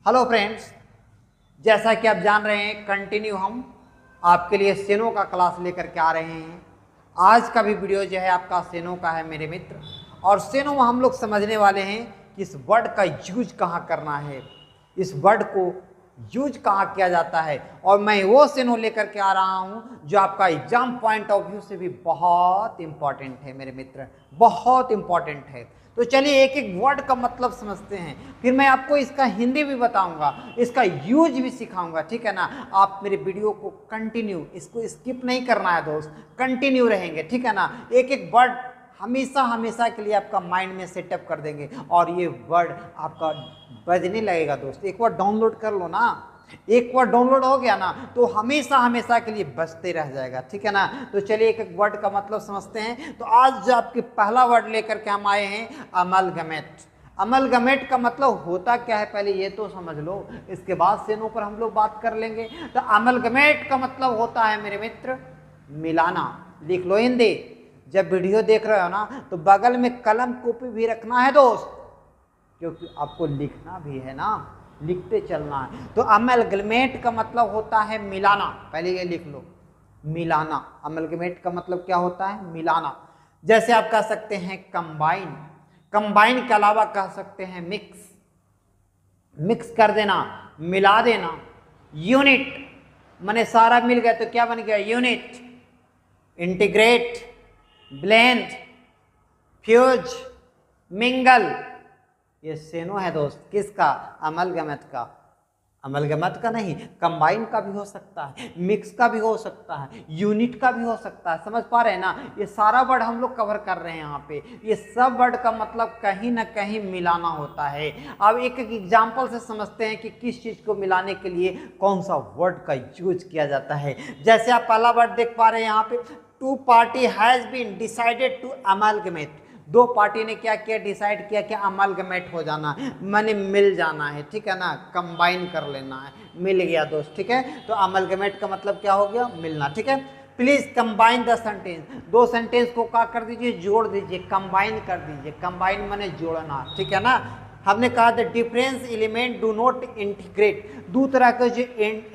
Hello friends, जैसा कि आप जान रहे हैं कंटिन्यू हम आपके लिए सेनो का क्लास लेकर के आ रहे हैं। आज का भी वीडियो जो है आपका सेनो का है मेरे मित्र। और सेनो में हम लोग समझने वाले हैं कि इस वर्ड का यूज कहाँ करना है, इस वर्ड को यूज कहाँ किया जाता है। और मैं वो सेनो लेकर के आ रहा हूँ जो आपका एग्जाम पॉइंट ऑफ व्यू से भी बहुत इंपॉर्टेंट है मेरे मित्र, बहुत इंपॉर्टेंट है। तो चलिए एक एक वर्ड का मतलब समझते हैं, फिर मैं आपको इसका हिंदी भी बताऊंगा, इसका यूज भी सिखाऊंगा, ठीक है ना। आप मेरे वीडियो को कंटिन्यू, इसको स्किप नहीं करना है दोस्त, कंटिन्यू रहेंगे, ठीक है ना। एक एक वर्ड हमेशा हमेशा के लिए आपका माइंड में सेटअप कर देंगे और ये वर्ड आपका बजने लगेगा दोस्त। एक बार डाउनलोड कर लो ना, एक बार डाउनलोड हो गया ना तो हमेशा हमेशा के लिए बचते रह जाएगा, ठीक है ना। तो चलिए एक एक वर्ड का मतलब समझते हैं। तो आज जो आपके पहला वर्ड लेकर के हम आए हैं अमलगमेट। अमलगमेट का मतलब होता क्या है पहले ये तो समझ लो, इसके बाद सेनो पर हम लोग बात कर लेंगे। तो अमलगमेट का मतलब होता है मेरे मित्र मिलाना। लिख लो हिंदी। जब वीडियो देख रहे हो ना तो बगल में कलम कॉपी भी रखना है दोस्त, क्योंकि आपको लिखना भी है ना, लिखते चलना है। तो अमलगमेट का मतलब होता है मिलाना, पहले ये लिख लो, मिलाना। अमलगमेट का मतलब क्या होता है? मिलाना। जैसे आप कह सकते हैं कंबाइन, कंबाइन के अलावा कह सकते हैं मिक्स, मिक्स कर देना, मिला देना। यूनिट माने सारा मिल गया तो क्या बन गया? Unit. Integrate, blend, fuse, mingle, ये सेनो है दोस्त। किसका? अमलगमत का। अमलगमत का नहीं, कंबाइन का भी हो सकता है, मिक्स का भी हो सकता है, यूनिट का भी हो सकता है। समझ पा रहे हैं ना? ये सारा वर्ड हम लोग कवर कर रहे हैं यहाँ पे। ये सब वर्ड का मतलब कहीं ना कहीं मिलाना होता है। अब एक एक एग्जाम्पल से समझते हैं कि किस चीज को मिलाने के लिए कौन सा वर्ड का यूज किया जाता है। जैसे आप पहला वर्ड देख पा रहे हैं यहाँ पे, two party has been decided to amalgamate. दो पार्टी ने क्या किया? डिसाइड किया कि अमलगमेट हो जाना है, माने मिल जाना है, ठीक है ना, कंबाइन कर लेना है। मिल गया दोस्त, ठीक है। तो अमलगमेट का मतलब क्या हो गया? मिलना, ठीक है। Please combine the sentence. दो सेंटेंस को क्या कर दीजिए? जोड़ दीजिए, कंबाइन कर दीजिए। कंबाइन माने जोड़ना, ठीक है ना। हमने कहा था difference element do not integrate. दो तरह के जो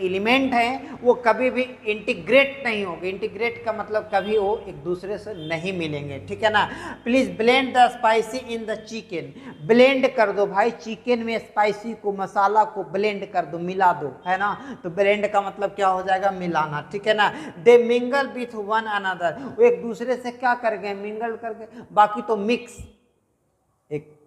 एलिमेंट हैं वो कभी भी इंटीग्रेट नहीं होंगे। इंटीग्रेट का मतलब कभी वो एक दूसरे से नहीं मिलेंगे, ठीक है ना। Please blend the spicy in the chicken. Blend कर दो भाई, चिकन में स्पाइसी को, मसाला को ब्लेंड कर दो, मिला दो, है ना। तो ब्लेंड का मतलब क्या हो जाएगा? मिलाना, ठीक है ना। दे मिंगल विथ वन अनदर। वो एक दूसरे से क्या कर गए? मिंगल कर गए। बाकी तो मिक्स एक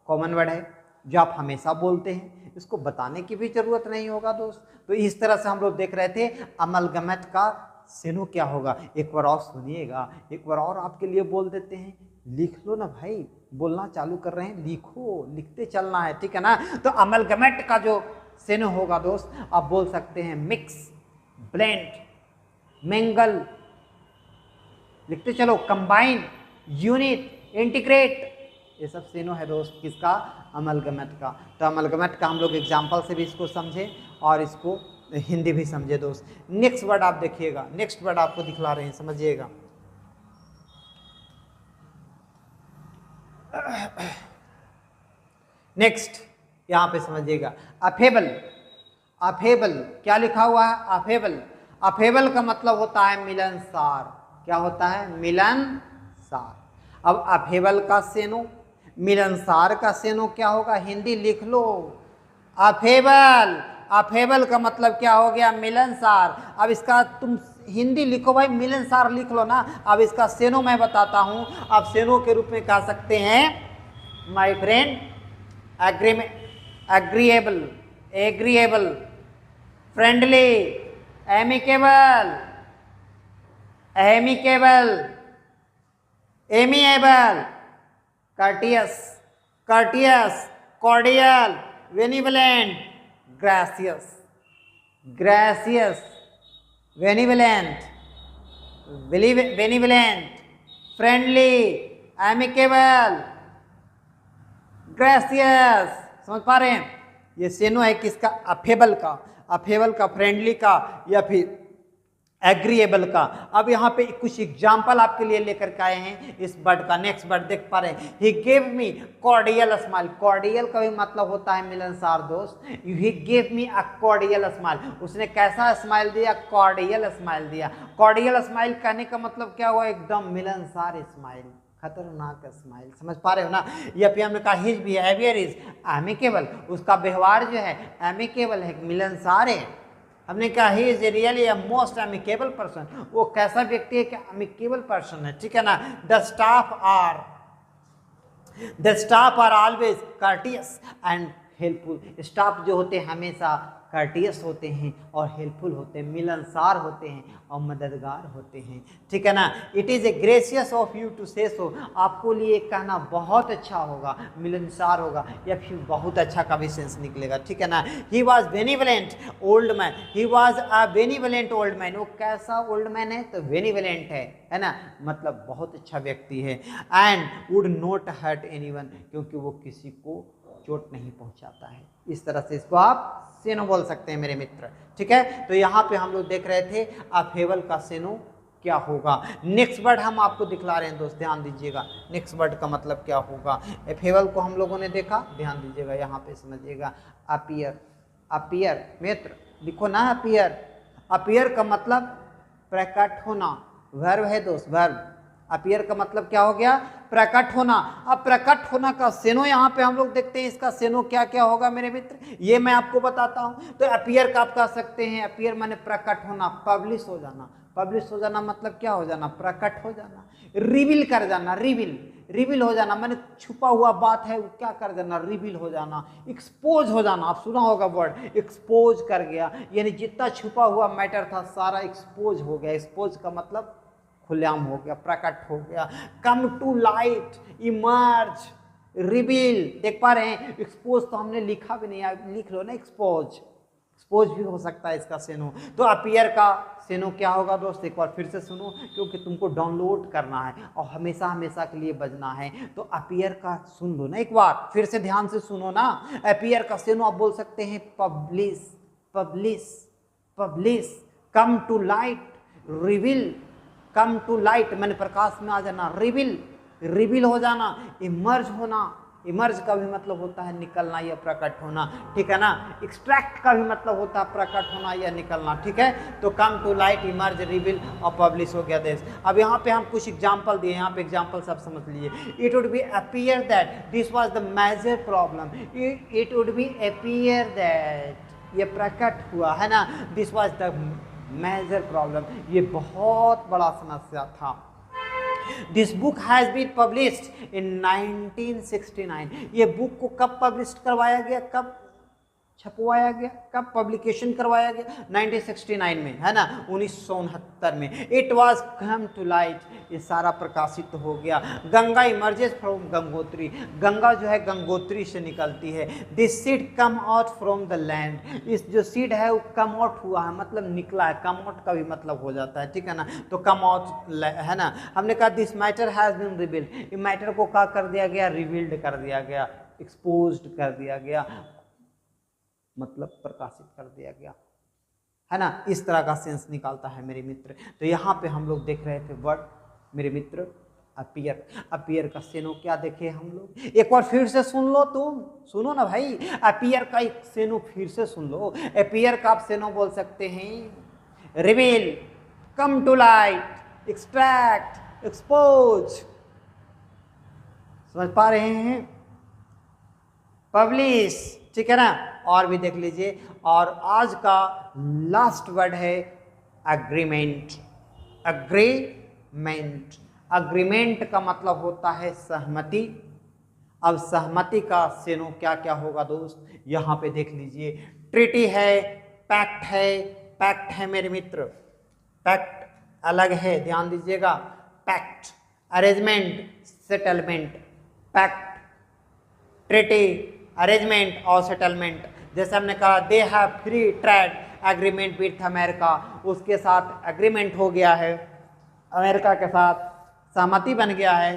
कॉमन वर्ड है जो आप हमेशा बोलते हैं, इसको बताने की भी जरूरत नहीं होगा दोस्त। तो इस तरह से हम लोग देख रहे थे अमलगमत का सेनो क्या होगा। एक बार और सुनिएगा, एक बार और आपके लिए बोल देते हैं। लिख लो ना भाई, बोलना चालू कर रहे हैं, लिखो, लिखते चलना है, ठीक है ना। तो अमलगमत का जो सेनो होगा दोस्त, आप बोल सकते हैं मिक्स, ब्लेंड, मिंगल, लिखते चलो, कंबाइन, यूनिट, इंटीग्रेट, ये सब सेनो है दोस्त। किसका? अमलगमत का। तो अमलगमत का हम लोग एग्जाम्पल से भी इसको समझे और इसको हिंदी भी समझे दोस्त। नेक्स्ट वर्ड आप देखिएगा, नेक्स्ट वर्ड आपको दिखला रहे हैं, समझिएगा। नेक्स्ट यहां पे समझिएगा, अफेबल। अफेबल क्या लिखा हुआ है? अफेबल। अफेबल का मतलब होता है मिलनसार। क्या होता है? मिलनसार। अब अफेबल का सेनो, मिलनसार का सेनो क्या होगा? हिंदी लिख लो, अफेबल। अफेबल का मतलब क्या हो गया? मिलनसार। अब इसका तुम हिंदी लिखो भाई, मिलनसार लिख लो ना। अब इसका सेनो मैं बताता हूं। आप सेनो के रूप में कह सकते हैं my friend, agreeable, agreeable, friendly, amicable, amicable, amiable, courteous, courteous, cordial, benevolent, gracious, gracious, benevolent, benevolent, friendly, amicable, gracious। समझ पा रहे हैं? ये सेनो है किसका? अफेबल का। अफेबल का, फ्रेंडली का, या फिर एग्रीएबल का। अब यहाँ पे कुछ एग्जाम्पल आपके लिए लेकर के आए हैं इस वर्ड का। नेक्स्ट वर्ड देख पा रहे हैं, he gave me cordial smile. Cordial का भी मतलब होता है मिलनसार दोस्त। He gave me a cordial smile, उसने कैसा स्माइल दिया? कॉर्डियल स्माइल दिया। कॉर्डियल स्माइल कहने का मतलब क्या हुआ? एकदम मिलनसार स्माइल, खतरनाक स्माइल। समझ पा रहे हो ना? या फिर हमने कहा हिज बिहेवियर इज एमिकेबल, उसका व्यवहार जो है एमिकेबल है, मिलनसार है। हमने कहा he is really a most amicable person, वो कैसा व्यक्ति है कि एमिकेबल पर्सन है, ठीक है ना। The staff are always courteous and helpful. Staff जो होते हैं हमेशा कर्टियस होते हैं और हेल्पफुल होते हैं, मिलनसार होते हैं और मददगार होते हैं, ठीक है ना। It is a gracious of you to say so, आपको लिए कहना बहुत अच्छा होगा, मिलनसार होगा या फिर बहुत अच्छा का भी सेंस निकलेगा, ठीक है ना। He was benevolent old man, he was a benevolent old man, वो कैसा ओल्ड मैन है? तो बेनिवलेंट है ना, मतलब बहुत अच्छा व्यक्ति है। And would not hurt anyone, क्योंकि वो किसी को चोट नहीं पहुंचाता है। इस तरह से इसको आप सेनो बोल सकते हैं मेरे मित्र, ठीक है। तो यहाँ पे हम लोग देख रहे थे अफेबल का सेनो क्या होगा। नेक्स्ट वर्ड हम आपको दिखला रहे हैं दोस्त, ध्यान दीजिएगा। नेक्स्ट वर्ड का मतलब क्या होगा? अफेबल को हम लोगों ने देखा, ध्यान दीजिएगा, यहाँ पे समझिएगा। अपीयर, अपीयर मित्र लिखो ना, अपीयर। अपीयर का मतलब प्रकट होना, वर्ब है दोस्त, वर्ब। अपीयर का मतलब क्या हो गया? प्रकट होना। अब प्रकट होना का सेनो यहाँ पे हम लोग देखते हैं, इसका सेनो क्या क्या होगा मेरे मित्र, ये मैं आपको बताता हूँ। तो अपीयर का आप कह सकते हैं, अपीयर माने प्रकट होना, पब्लिश हो जाना। पब्लिश हो जाना मतलब क्या हो जाना? प्रकट हो जाना, रिवील कर जाना, रिवील, रिवील हो जाना माने छुपा हुआ बात है वो क्या कर जाना? रिवील हो जाना, एक्सपोज हो जाना। आप सुना होगा वर्ड, एक्सपोज कर गया, यानी जितना छुपा हुआ मैटर था सारा एक्सपोज हो गया। एक्सपोज का मतलब खुलेआम हो गया, प्रकट हो गया। Come to light, emerge, reveal. देख पा रहे हैं, एक्सपोज तो हमने लिखा भी नहीं, आप लिख लो ना एक्सपोज, एक्सपोज भी हो सकता है इसका सेनो। तो अपीयर का सेनो क्या होगा दोस्त? एक बार फिर से सुनो, क्योंकि तुमको डाउनलोड करना है और हमेशा हमेशा के लिए बजना है। तो अपीयर का सुन लो ना एक बार, फिर से ध्यान से सुनो ना। अपीयर का सेनो आप बोल सकते हैं publish, publish, publish. Come to light, reveal, come to light मैंने प्रकाश में आ जाना, रिवील, रिवील हो जाना, इमर्ज होना। इमर्ज का भी मतलब होता है निकलना या प्रकट होना, ठीक है ना। एक्सट्रैक्ट का भी मतलब होता है प्रकट होना या निकलना, ठीक है। तो come to light, emerge, reveal और पब्लिश हो गया देश। अब यहाँ पे हम कुछ एग्जाम्पल दिए, यहाँ पे एग्जाम्पल सब समझ लीजिए। It would be appear that this was the major problem, it would be appear that, ये प्रकट हुआ है ना, this was the major problem, ये बहुत बड़ा समस्या था। This book has been published in 1969, ये बुक को कब पब्लिश करवाया गया, कब छपवाया गया, कब पब्लिकेशन करवाया गया? 1969 में, है ना, 1969 में। It was come to light, ये सारा प्रकाशित हो गया। गंगा इमर्जेस फ्रॉम गंगोत्री, गंगा जो है गंगोत्री से निकलती है। This seed come out from the land, इस जो सीड है वो कम आउट हुआ है, मतलब निकला है। कम आउट का भी मतलब हो जाता है, ठीक है ना। तो कम आउट है ना। हमने कहा this matter has been revealed, ये मैटर को क्या कर दिया गया? रिवील्ड कर दिया गया, एक्सपोज्ड कर दिया गया, मतलब प्रकाशित कर दिया गया, है ना। इस तरह का सेंस निकालता है मेरे मित्र। तो यहाँ पे हम लोग देख रहे थे वर्ड मेरे मित्र अपीयर। अपीयर का सेनो क्या देखे हम लोग? एक बार फिर से सुन लो, तुम सुनो ना भाई, अपीयर का एक सेनो फिर से सुन लो। अपीयर का आप सेनो बोल सकते हैं reveal, come to light, extract, expose. समझ पा रहे हैं? पब्लिश, ठीक है ना। और भी देख लीजिए। और आज का लास्ट वर्ड है अग्रीमेंट। अग्रीमेंट, अग्रीमेंट का मतलब होता है सहमति। अब सहमति का सेनो क्या क्या होगा दोस्त? यहाँ पे देख लीजिए, ट्रीटी है, पैक्ट है, पैक्ट है मेरे मित्र, पैक्ट अलग है, ध्यान दीजिएगा। Pact, arrangement, settlement, pact, treaty, arrangement और सेटलमेंट। जैसे हमने कहा they have free trade agreement with America, उसके साथ एग्रीमेंट हो गया है, अमेरिका के साथ सहमति बन गया है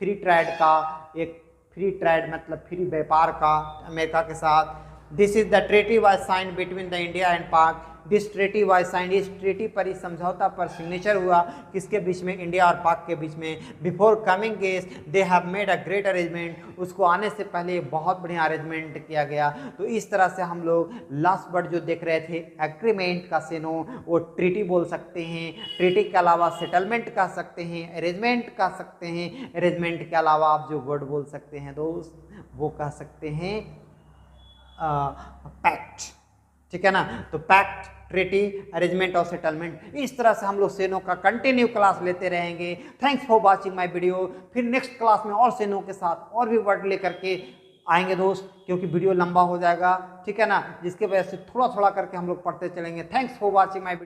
फ्री ट्रेड का। एक फ्री ट्रेड मतलब फ्री व्यापार का अमेरिका के साथ। This is the treaty was signed between the India and पाक। दिस ट्रीटी वाज साइंड, इस ट्रीटी पर, इस समझौता पर सिग्नेचर हुआ किसके बीच में, इंडिया और पाक के बीच में। Before coming guest they have made a great arrangement, उसको आने से पहले बहुत बढ़िया अरेंजमेंट किया गया। तो इस तरह से हम लोग लास्ट वर्ड जो देख रहे थे एग्रीमेंट का सेनो, वो ट्रीटी बोल सकते हैं। ट्रीटी के अलावा सेटलमेंट कह सकते हैं, अरेंजमेंट कह सकते हैं। अरेंजमेंट के अलावा आप जो वर्ड बोल सकते हैं दोस्त, वो कह सकते हैं पैक्ट, ठीक है ना। तो पैक्ट, ट्रीटी, अरेंजमेंट और सेटलमेंट, इस तरह से हम लोग सेनो का कंटिन्यू क्लास लेते रहेंगे। Thanks for watching my video. फिर नेक्स्ट क्लास में और सेनो के साथ और भी वर्ड लेकर के आएंगे दोस्त, क्योंकि वीडियो लंबा हो जाएगा, ठीक है ना, जिसकी वजह से थोड़ा थोड़ा करके हम लोग पढ़ते चलेंगे। Thanks for watching my